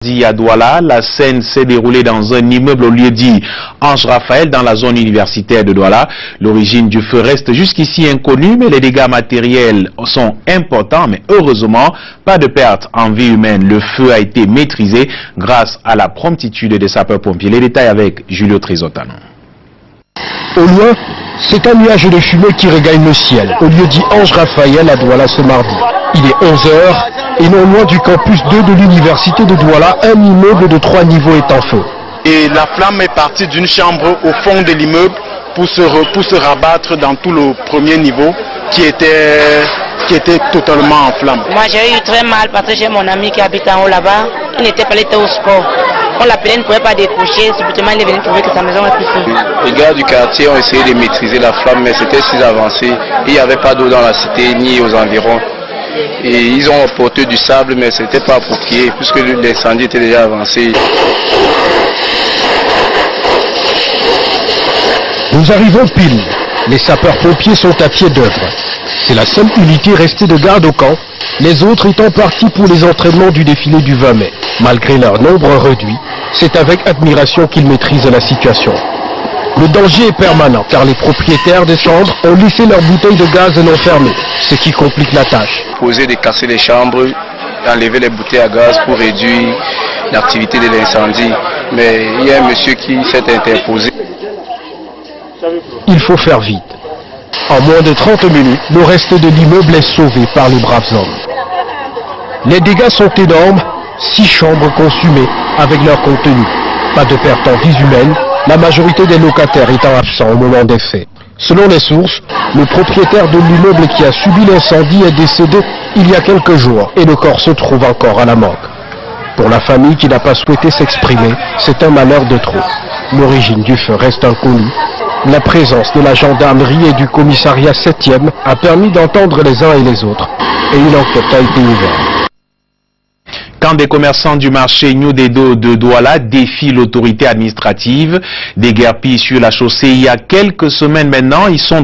À Douala, la scène s'est déroulée dans un immeuble au lieu-dit Ange Raphaël dans la zone universitaire de Douala. L'origine du feu reste jusqu'ici inconnue, mais les dégâts matériels sont importants. Mais heureusement, pas de perte en vie humaine. Le feu a été maîtrisé grâce à la promptitude des sapeurs-pompiers. Les détails avec Julio Trizotano. Au loin, c'est un nuage de fumée qui regagne le ciel, au lieu-dit Ange Raphaël à Douala ce mardi. Il est 11 h et non loin du campus 2 de l'université de Douala, un immeuble de 3 niveaux est en feu. Et la flamme est partie d'une chambre au fond de l'immeuble pour se rabattre dans tout le premier niveau qui était totalement en flamme. Moi j'ai eu très mal parce que j'ai mon ami qui habite en haut là-bas, il n'était pas allé au sport. On l'appelait, il ne pouvait pas décrocher, subitement il est venu trouver que sa maison est plus feu. Les gars du quartier ont essayé de maîtriser la flamme, mais c'était si avancé. Il n'y avait pas d'eau dans la cité ni aux environs. Et ils ont apporté du sable, mais ce n'était pas approprié puisque l'incendie était déjà avancé. Nous arrivons pile. Les sapeurs-pompiers sont à pied d'œuvre. C'est la seule unité restée de garde au camp, les autres étant partis pour les entraînements du défilé du 20 mai. Malgré leur nombre réduit, c'est avec admiration qu'ils maîtrisent la situation. Le danger est permanent car les propriétaires des chambres ont laissé leurs bouteilles de gaz non fermées, ce qui complique la tâche. Poser de casser les chambres, enlever les bouteilles à gaz pour réduire l'activité de l'incendie. Mais il y a un monsieur qui s'est interposé. Il faut faire vite. En moins de 30 minutes, le reste de l'immeuble est sauvé par les braves hommes. Les dégâts sont énormes, 6 chambres consumées avec leur contenu. Pas de perte en vie humaine, la majorité des locataires étant absents au moment des faits. Selon les sources, le propriétaire de l'immeuble qui a subi l'incendie est décédé il y a quelques jours et le corps se trouve encore à la morgue. Pour la famille qui n'a pas souhaité s'exprimer, c'est un malheur de trop. L'origine du feu reste inconnue. La présence de la gendarmerie et du commissariat 7e a permis d'entendre les uns et les autres et une enquête a été ouverte. Quand des commerçants du marché New-Dedo de Douala défient l'autorité administrative, déguerpis sur la chaussée il y a quelques semaines maintenant, ils sont